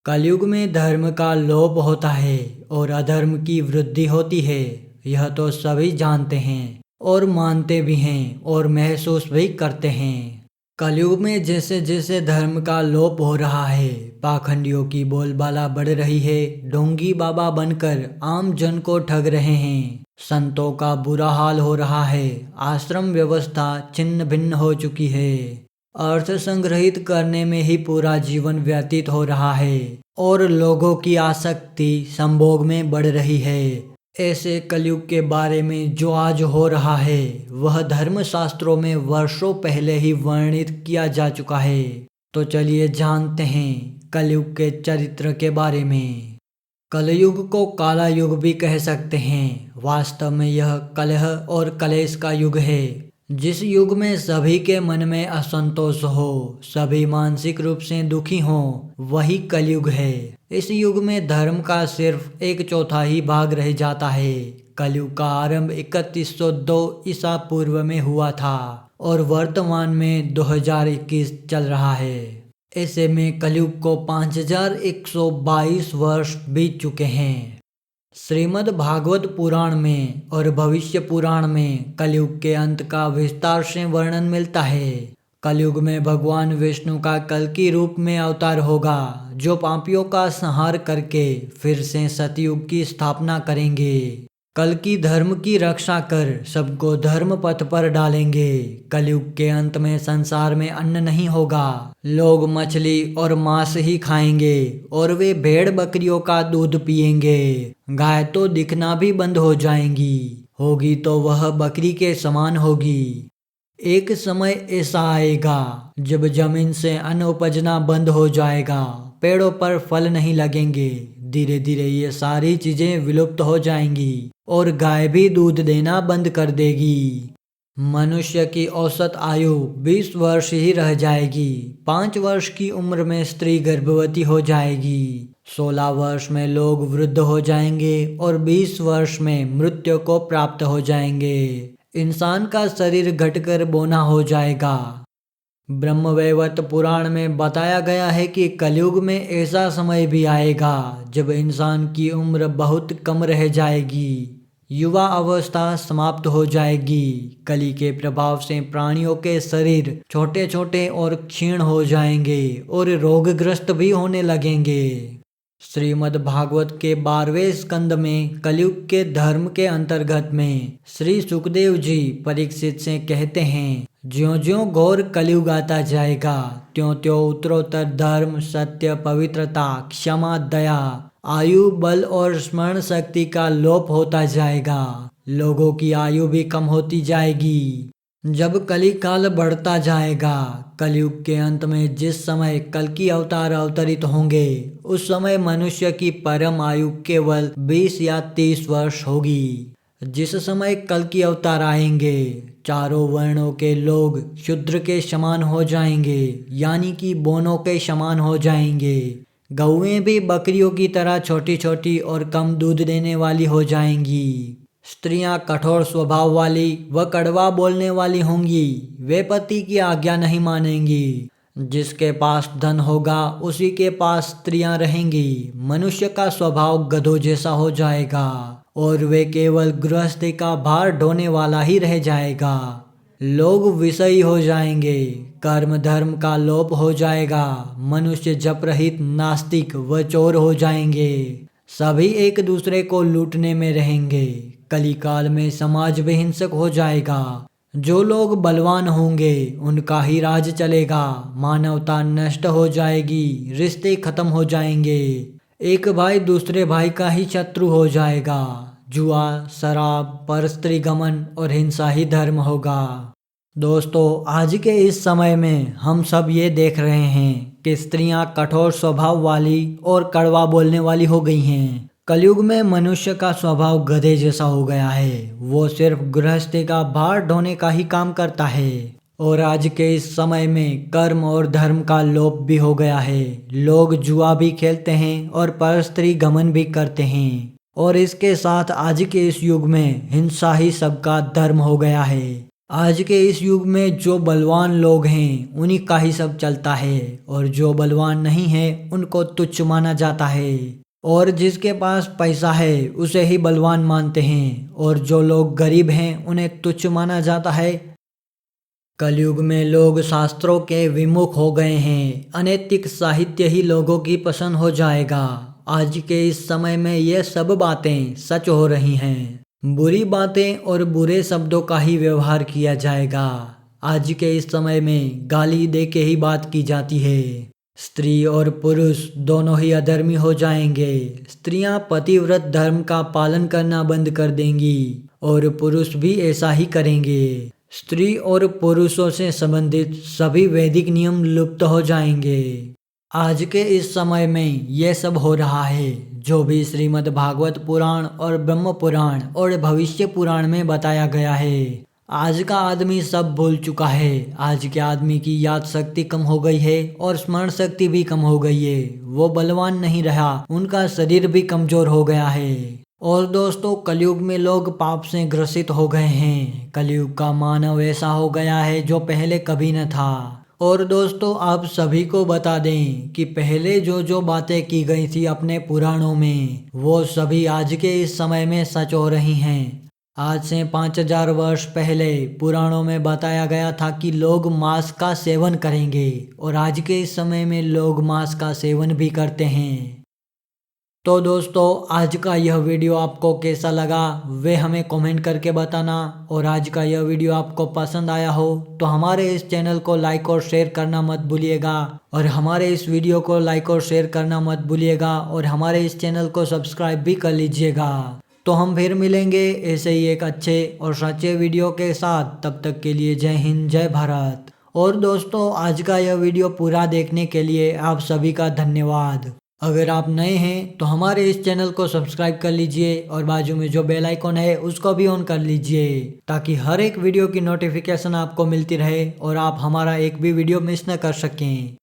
कलयुग में धर्म का लोप होता है और अधर्म की वृद्धि होती है। यह तो सभी जानते हैं और मानते भी हैं और महसूस भी करते हैं। कलयुग में जैसे जैसे धर्म का लोप हो रहा है, पाखंडियों की बोलबाला बढ़ रही है। ढोंगी बाबा बनकर आम जन को ठग रहे हैं। संतों का बुरा हाल हो रहा है। आश्रम व्यवस्था छिन्न भिन्न हो चुकी है। अर्थ संग्रहित करने में ही पूरा जीवन व्यतीत हो रहा है और लोगों की आसक्ति संभोग में बढ़ रही है। ऐसे कलयुग के बारे में जो आज हो रहा है वह धर्म शास्त्रों में वर्षों पहले ही वर्णित किया जा चुका है। तो चलिए जानते हैं कलयुग के चरित्र के बारे में। कलयुग को काला युग भी कह सकते हैं। वास्तव में यह कलह और कलेश का युग है। जिस युग में सभी के मन में असंतोष हो, सभी मानसिक रूप से दुखी हो, वही कलयुग है। इस युग में धर्म का सिर्फ एक चौथा ही भाग रह जाता है। कलयुग का आरंभ 3102 ईसा पूर्व में हुआ था और वर्तमान में 2021 चल रहा है। ऐसे में कलयुग को 5122 वर्ष बीत चुके हैं। श्रीमद् भागवत पुराण में और भविष्य पुराण में कलयुग के अंत का विस्तार से वर्णन मिलता है। कलयुग में भगवान विष्णु का कल्कि रूप में अवतार होगा, जो पापियों का संहार करके फिर से सतयुग की स्थापना करेंगे। कल्कि धर्म की रक्षा कर सबको धर्म पथ पर डालेंगे। कलयुग के अंत में संसार में अन्न नहीं होगा। लोग मछली और मांस ही खाएंगे और वे भेड़ बकरियों का दूध पिएंगे। गाय तो दिखना भी बंद हो जाएंगी, होगी तो वह बकरी के समान होगी। एक समय ऐसा आएगा जब जमीन से अन्न उपजना बंद हो जाएगा, पेड़ों पर फल नहीं लगेंगे। धीरे धीरे ये सारी चीजें विलुप्त हो जाएंगी और गाय भी दूध देना बंद कर देगी। मनुष्य की औसत आयु 20 वर्ष ही रह जाएगी। 5 वर्ष की उम्र में स्त्री गर्भवती हो जाएगी। 16 वर्ष में लोग वृद्ध हो जाएंगे और 20 वर्ष में मृत्यु को प्राप्त हो जाएंगे। इंसान का शरीर घटकर बौना हो जाएगा। ब्रह्मवैवर्त पुराण में बताया गया है कि कलयुग में ऐसा समय भी आएगा जब इंसान की उम्र बहुत कम रह जाएगी। युवा अवस्था समाप्त हो जाएगी। कली के प्रभाव से प्राणियों के शरीर छोटे छोटे और क्षीण हो जाएंगे और रोगग्रस्त भी होने लगेंगे। श्रीमद् भागवत के 12वें स्कंद में कलयुग के धर्म के अंतर्गत में श्री सुखदेव जी परीक्षित से कहते हैं, ज्यों ज्यों घोर कलयुग आता जाएगा त्यों त्यों उत्तरोत्तर धर्म, सत्य, पवित्रता, क्षमा, दया, आयु, बल और स्मरण शक्ति का लोप होता जाएगा। लोगों की आयु भी कम होती जाएगी। जब कली काल बढ़ता जाएगा, कलयुग के अंत में जिस समय कल्कि अवतार अवतरित होंगे, उस समय मनुष्य की परम आयु केवल 20 या 30 वर्ष होगी। जिस समय कल्कि अवतार आएंगे, चारों वर्णों के लोग शूद्र के समान हो जाएंगे, यानी कि बोनों के समान हो जाएंगे। गौएं भी बकरियों की तरह छोटी छोटी और कम दूध देने वाली हो जाएंगी। स्त्रियां कठोर स्वभाव वाली व कड़वा बोलने वाली होंगी। वे पति की आज्ञा नहीं मानेंगी। जिसके पास धन होगा उसी के पास स्त्रियां रहेंगी। मनुष्य का स्वभाव गधों जैसा हो जाएगा और वे केवल गृहस्थी का भार ढोने वाला ही रह जाएगा। लोग विषयी हो जाएंगे। कर्म धर्म का लोप हो जाएगा। मनुष्य जप रहित, नास्तिक व चोर हो जाएंगे। सभी एक दूसरे को लूटने में रहेंगे। कलिकाल में समाज भी हिंसक हो जाएगा। जो लोग बलवान होंगे उनका ही राज चलेगा। मानवता नष्ट हो जाएगी। रिश्ते खत्म हो जाएंगे। एक भाई दूसरे भाई का ही शत्रु हो जाएगा। जुआ, शराब, परस्त्री गमन और हिंसा ही धर्म होगा। दोस्तों, आज के इस समय में हम सब ये देख रहे हैं कि स्त्रियां कठोर स्वभाव वाली और कड़वा बोलने वाली हो गई हैं। कलयुग में मनुष्य का स्वभाव गधे जैसा हो गया है। वो सिर्फ गृहस्थी का भार ढोने का ही काम करता है। और आज के इस समय में कर्म और धर्म का लोप भी हो गया है। लोग जुआ भी खेलते हैं और परस्त्री गमन भी करते हैं। और इसके साथ आज के इस युग में हिंसा ही सबका धर्म हो गया है। आज के इस युग में जो बलवान लोग हैं उन्हीं का ही सब चलता है और जो बलवान नहीं है उनको तुच्छ माना जाता है और जिसके पास पैसा है उसे ही बलवान मानते हैं और जो लोग गरीब हैं उन्हें तुच्छ माना जाता है। कलयुग में लोग शास्त्रों के विमुख हो गए हैं। अनैतिक साहित्य ही लोगों की पसंद हो जाएगा। आज के इस समय में ये सब बातें सच हो रही हैं। बुरी बातें और बुरे शब्दों का ही व्यवहार किया जाएगा। आज के इस समय में गाली दे के ही बात की जाती है। स्त्री और पुरुष दोनों ही अधर्मी हो जाएंगे। स्त्रियां पतिव्रत धर्म का पालन करना बंद कर देंगी और पुरुष भी ऐसा ही करेंगे। स्त्री और पुरुषों से संबंधित सभी वैदिक नियम लुप्त हो जाएंगे। आज के इस समय में यह सब हो रहा है जो भी श्रीमद् भागवत पुराण और ब्रह्म पुराण और भविष्य पुराण में बताया गया है। आज का आदमी सब भूल चुका है। आज के आदमी की याद शक्ति कम हो गई है और स्मरण शक्ति भी कम हो गई है। वो बलवान नहीं रहा, उनका शरीर भी कमजोर हो गया है। और दोस्तों, कलयुग में लोग पाप से ग्रसित हो गए हैं। कलयुग का मानव ऐसा हो गया है जो पहले कभी न था। और दोस्तों, आप सभी को बता दें कि पहले जो जो बातें की गई थी अपने पुराणों में वो सभी आज के इस समय में सच हो रही हैं। आज से 5000 वर्ष पहले पुराणों में बताया गया था कि लोग मांस का सेवन करेंगे और आज के इस समय में लोग मांस का सेवन भी करते हैं। तो दोस्तों, आज का यह वीडियो आपको कैसा लगा वे हमें कमेंट करके बताना। और आज का यह वीडियो आपको पसंद आया हो तो हमारे इस चैनल को लाइक और शेयर करना मत भूलिएगा और हमारे इस वीडियो को लाइक और शेयर करना मत भूलिएगा और हमारे इस चैनल को सब्सक्राइब भी कर लीजिएगा। तो हम फिर मिलेंगे ऐसे ही एक अच्छे और सच्चे वीडियो के साथ। तब तक के लिए जय हिंद, जय भारत। और दोस्तों, आज का यह वीडियो पूरा देखने के लिए आप सभी का धन्यवाद। अगर आप नए हैं तो हमारे इस चैनल को सब्सक्राइब कर लीजिए और बाजू में जो बेल आइकॉन है उसको भी ऑन कर लीजिए ताकि हर एक वीडियो की नोटिफिकेशन आपको मिलती रहे और आप हमारा एक भी वीडियो मिस न कर सकें।